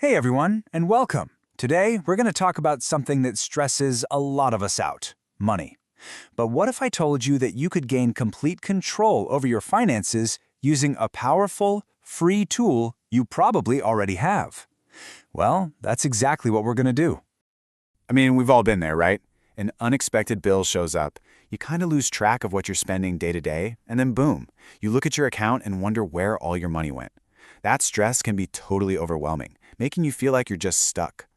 Hey everyone, and welcome. Today, we're going to talk about something that stresses a lot of us out, money. But what if I told you that you could gain complete control over your finances using a powerful, free tool you probably already have? Well, that's exactly what we're going to do. I mean, we've all been there, right? An unexpected bill shows up. You kind of lose track of what you're spending day to day, and then boom, you look at your account and wonder where all your money went. That stress can be totally overwhelming, making you feel like you're just stuck.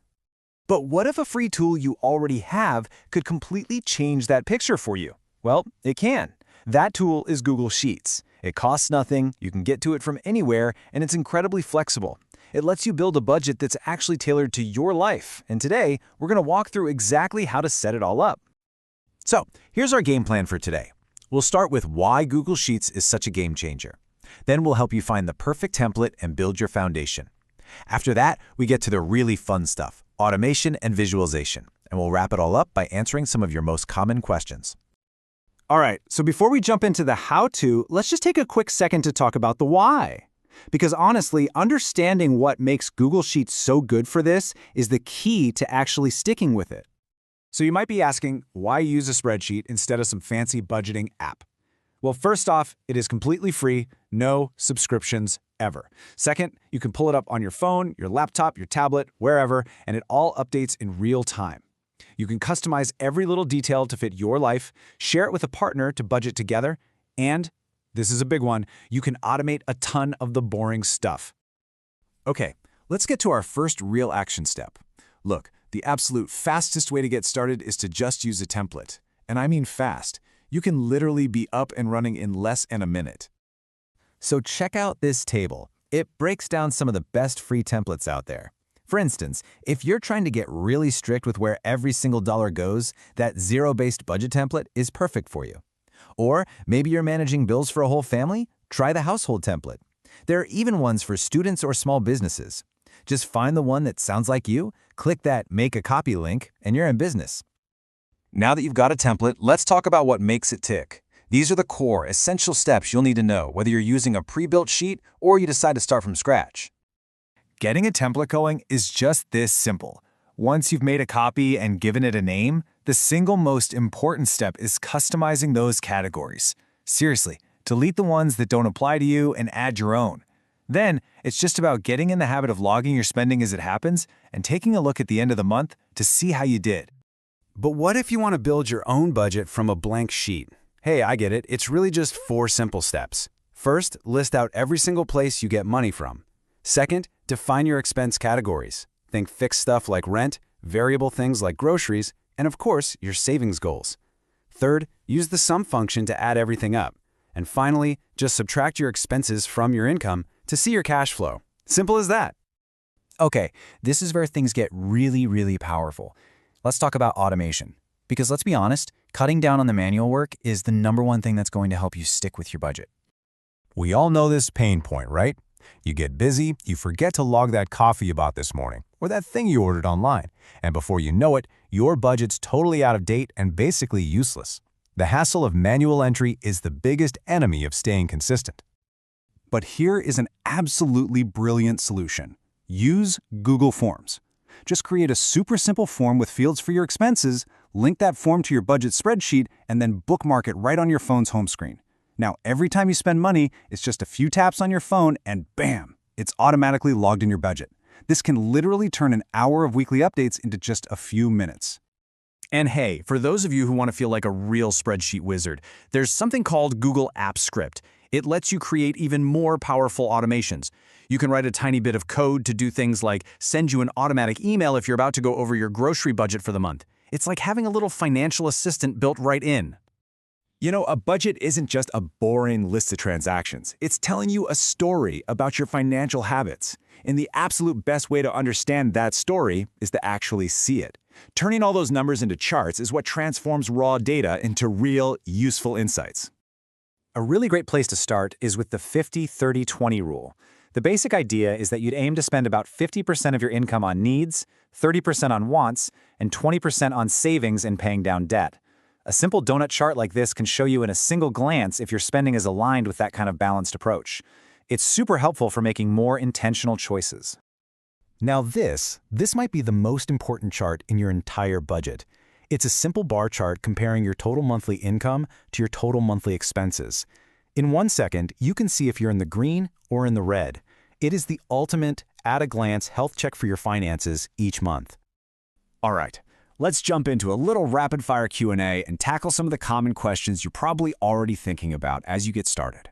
But what if a free tool you already have could completely change that picture for you? Well, it can. That tool is Google Sheets. It costs nothing, you can get to it from anywhere, and it's incredibly flexible. It lets you build a budget that's actually tailored to your life, and today, we're going to walk through exactly how to set it all up. So, here's our game plan for today. We'll start with why Google Sheets is such a game changer. Then we'll help you find the perfect template and build your foundation. After that, we get to the really fun stuff, automation and visualization, and we'll wrap it all up by answering some of your most common questions. All right, so before we jump into the how-to, let's just take a quick second to talk about the why. Because honestly, understanding what makes Google Sheets so good for this is the key to actually sticking with it. So you might be asking, why use a spreadsheet instead of some fancy budgeting app? Well, first off, it is completely free, no subscriptions ever. Second, you can pull it up on your phone, your laptop, your tablet, wherever, and it all updates in real time. You can customize every little detail to fit your life, share it with a partner to budget together, and, this is a big one, you can automate a ton of the boring stuff. Okay, let's get to our first real action step. Look, the absolute fastest way to get started is to just use a template. And I mean fast. You can literally be up and running in less than a minute. So check out this table. It breaks down some of the best free templates out there. For instance, if you're trying to get really strict with where every single dollar goes, that zero-based budget template is perfect for you. Or maybe you're managing bills for a whole family? Try the household template. There are even ones for students or small businesses. Just find the one that sounds like you, click that Make a Copy link, and you're in business. Now that you've got a template, let's talk about what makes it tick. These are the core, essential steps you'll need to know whether you're using a pre-built sheet or you decide to start from scratch. Getting a template going is just this simple. Once you've made a copy and given it a name, the single most important step is customizing those categories. Seriously, delete the ones that don't apply to you and add your own. Then, it's just about getting in the habit of logging your spending as it happens and taking a look at the end of the month to see how you did. But what if you want to build your own budget from a blank sheet? Hey, I get it. It's really just 4 simple steps. First, list out every single place you get money from. Second, define your expense categories. Think fixed stuff like rent, variable things like groceries, and of course, your savings goals. Third, use the sum function to add everything up. And finally, just subtract your expenses from your income to see your cash flow. Simple as that. Okay, this is where things get really powerful. Let's talk about automation. Because let's be honest, cutting down on the manual work is the #1 thing that's going to help you stick with your budget. We all know this pain point, right? You get busy, you forget to log that coffee you bought this morning, or that thing you ordered online, and before you know it, your budget's totally out of date and basically useless. The hassle of manual entry is the biggest enemy of staying consistent. But here is an absolutely brilliant solution. Use Google Forms. Just create a super simple form with fields for your expenses, link that form to your budget spreadsheet, and then bookmark it right on your phone's home screen. Now, every time you spend money, it's just a few taps on your phone and bam, it's automatically logged in your budget. This can literally turn an hour of weekly updates into just a few minutes. And hey, for those of you who want to feel like a real spreadsheet wizard, there's something called Google Apps Script. It lets you create even more powerful automations. You can write a tiny bit of code to do things like send you an automatic email if you're about to go over your grocery budget for the month. It's like having a little financial assistant built right in. You know, a budget isn't just a boring list of transactions. It's telling you a story about your financial habits. And the absolute best way to understand that story is to actually see it. Turning all those numbers into charts is what transforms raw data into real, useful insights. A really great place to start is with the 50-30-20 rule. The basic idea is that you'd aim to spend about 50% of your income on needs, 30% on wants, and 20% on savings and paying down debt. A simple donut chart like this can show you in a single glance if your spending is aligned with that kind of balanced approach. It's super helpful for making more intentional choices. Now this might be the most important chart in your entire budget. It's a simple bar chart comparing your total monthly income to your total monthly expenses. In 1 second, you can see if you're in the green or in the red. It is the ultimate, at-a-glance health check for your finances each month. All right, let's jump into a little rapid-fire Q&A and tackle some of the common questions you're probably already thinking about as you get started.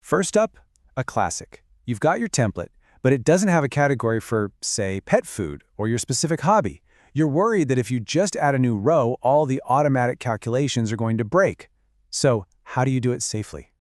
First up, a classic. You've got your template, but it doesn't have a category for, say, pet food or your specific hobby. You're worried that if you just add a new row, all the automatic calculations are going to break. So, how do you do it safely?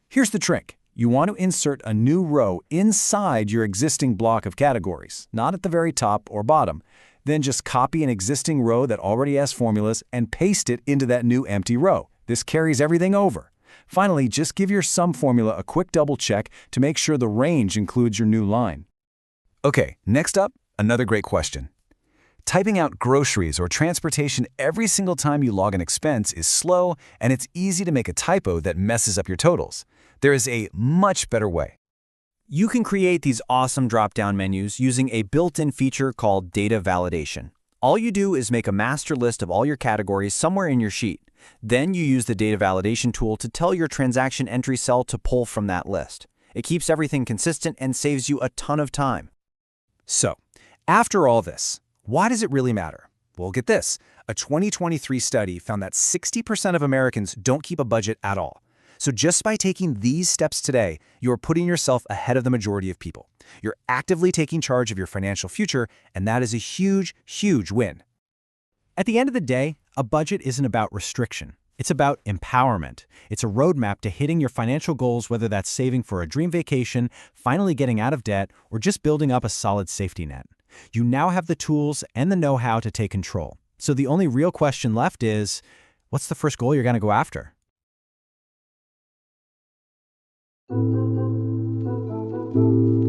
Here's the trick. You want to insert a new row inside your existing block of categories, not at the very top or bottom. Then just copy an existing row that already has formulas and paste it into that new empty row. This carries everything over. Finally, just give your sum formula a quick double check to make sure the range includes your new line. Okay, next up, another great question. Typing out groceries or transportation every single time you log an expense is slow, and it's easy to make a typo that messes up your totals. There is a much better way. You can create these awesome drop-down menus using a built-in feature called data validation. All you do is make a master list of all your categories somewhere in your sheet. Then you use the data validation tool to tell your transaction entry cell to pull from that list. It keeps everything consistent and saves you a ton of time. So, after all this, why does it really matter? Well, get this. A 2023 study found that 60% of Americans don't keep a budget at all. So just by taking these steps today, you're putting yourself ahead of the majority of people. You're actively taking charge of your financial future, and that is a huge, huge win. At the end of the day, a budget isn't about restriction. It's about empowerment. It's a roadmap to hitting your financial goals, whether that's saving for a dream vacation, finally getting out of debt, or just building up a solid safety net. You now have the tools and the know-how to take control. So the only real question left is, what's the first goal you're going to go after? Thank you.